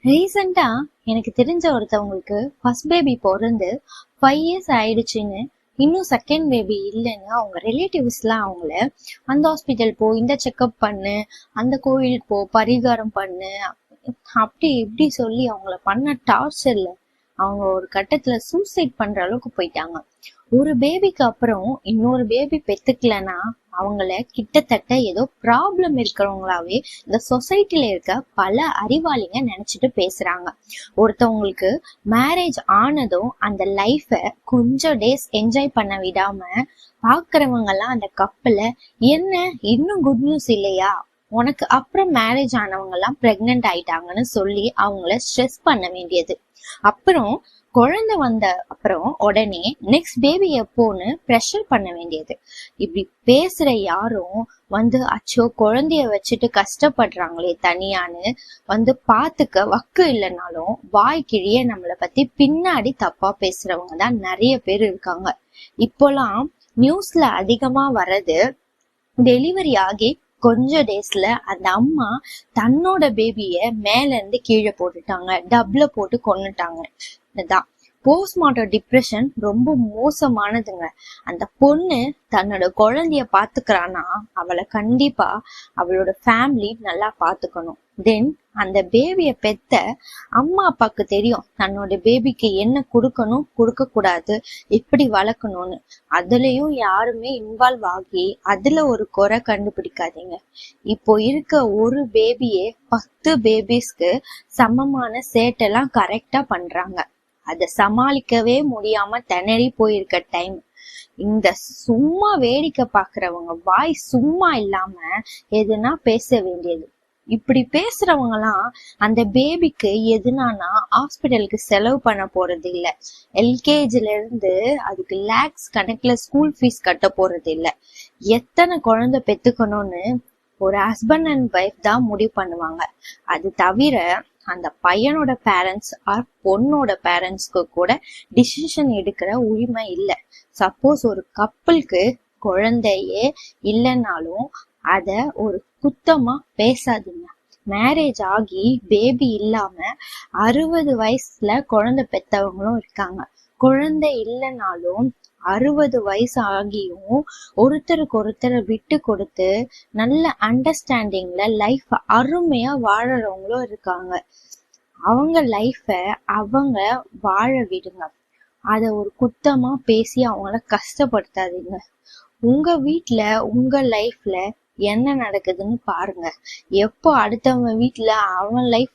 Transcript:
ரீசெண்டா எனக்கு தெரிஞ்ச ஒருத்தவங்களுக்கு ஃபர்ஸ்ட் பேபி பிறந்து 5 இயர்ஸ் ஆயிடுச்சுன்னு, இன்னும் செகண்ட் பேபி இல்லைன்னு அவங்க ரிலேட்டிவ்ஸ்லாம் அவங்கள அந்த ஹாஸ்பிட்டல் போ, இந்த செக்அப் பண்ணு, அந்த கோயிலுக்கு போ, பரிகாரம் பண்ணு, அப்படி இப்படி சொல்லி அவங்கள பண்ண டார்ச்சர்ல அவங்க ஒரு கட்டத்துல சூசைட் பண்ற அளவுக்கு போயிட்டாங்க. ஒரு பேபிக்கு அப்புறம் இன்னொரு பேபி பெத்துக்கலன்னா அவங்கள கிட்டத்தட்ட ஏதோ ப்ராப்ளம் இருக்கிறவங்களாவே இந்த சொசைட்டில இருக்க பல அறிவாளிங்க நினைச்சிட்டு பேசுறாங்க. ஒருத்தவங்களுக்கு மேரேஜ் ஆனதும் அந்த லைஃப கொஞ்சம் டேஸ் என்ஜாய் பண்ண விடாம பாக்குறவங்க எல்லாம் அந்த கப்பல, என்ன இன்னும் குட் நியூஸ் இல்லையா, உனக்கு அப்புறம் மேரேஜ் ஆனவங்க எல்லாம் பிரெக்னென்ட் ஆயிட்டாங்கன்னு சொல்லி அவங்கள ஸ்ட்ரெஸ் பண்ண வேண்டியது. அப்புறம் குழந்தை வந்த அப்புறம் உடனே நெக்ஸ்ட் பேபி எப்போன்னு ப்ரெஷர் பண்ண வேண்டியது. இப்படி பேசுற யாரும் அச்சோ குழந்தைய வச்சுட்டு கஷ்டப்படுறாங்களே தனியான்னு பாத்துக்க வக்கு இல்லைனாலும் வாய் கிழிய நம்மளை பத்தி பின்னாடி தப்பா பேசுறவங்க தான் நிறைய பேர் இருக்காங்க. இப்போலாம் நியூஸ்ல அதிகமா வர்றது, டெலிவரி ஆகி கொஞ்ச டேஸ்ல அந்த அம்மா தன்னோட பேபிய மேல இருந்து கீழே போட்டுட்டாங்க, டப்ல போட்டு கொன்னுட்டாங்க. போஸ்ட்மார்ட்டம் டிப்ரெஷன் ரொம்ப மோசமானதுங்க. அந்த பொண்ணு தன்னோட குழந்தைய பாத்துக்கிறான்னா அவளை கண்டிப்பா அவளோட ஃபேமிலி நல்லா பாத்துக்கணும். தென் அந்த பேபிய பெத்த அம்மா அப்பாக்கு தெரியும் தன்னோட பேபிக்கு என்ன கொடுக்கணும், கொடுக்க கூடாது, எப்படி வளர்க்கணும்னு. அதுலயும் யாருமே இன்வால்வ் ஆகி அதுல ஒரு குறை கண்டுபிடிக்காதீங்க. இப்போ இருக்க ஒரு பேபியே 10 பேபிஸ்க்கு சமமான சேட்டெல்லாம் கரெக்டா பண்றாங்க. அத சமாளிக்கவே முடியாம திணறி போயிருக்க டைம். இந்த சும்மா வேடிக்கை பாக்குறவங்க வாய் சும்மா இல்லாம எதுனா பேச வேண்டியது. இப்படி பேசுறவங்க எல்லாம் அந்த பேபிக்கு எதுனானா ஹாஸ்பிட்டலுக்கு செலவு பண்ண போறது இல்ல, எல்கேஜில இருந்து அதுக்கு லேக்ஸ் கணக்குல ஸ்கூல் ஃபீஸ் கட்ட போறது இல்ல. எத்தனை குழந்தை பெத்துக்கணும்னு ஒரு ஹஸ்பண்ட் அண்ட் ஒய்ஃப் தான் முடிவு பண்ணுவாங்க. அது தவிர அந்த பையனோட பேரண்ட்ஸ் ஆர் பொண்ணோட பேரண்ட்ஸ்க்கு கூட டிசிஷன் எடுக்கிற உரிமை இல்லை. சப்போஸ் ஒரு கப்பலுக்கு குழந்தையே இல்லைன்னாலும் அத ஒரு குத்தமா பேசாதீங்க. மேரேஜ் ஆகி பேபி இல்லாம 60 வயசுல குழந்தை பெத்தவங்களும் இருக்காங்க. குழந்தை இல்லைனாலும் 60 வயசு ஆகியும் ஒருத்தருக்கு ஒருத்தரை விட்டு கொடுத்து நல்ல அண்டர்ஸ்டாண்டிங்ல லைஃப் அருமையா வாழறவங்களும் இருக்காங்க. அவங்க லைஃப அவங்க வாழ விடுங்க. அத ஒரு குத்தமா பேசி அவங்கள கஷ்டப்படுத்தாதீங்க. உங்க வீட்டுல உங்க லைஃப்ல என்ன நடக்குதுன்னு பாருங்க. எப்போ அடுத்தவங்க வீட்டுல அவன் லைஃப்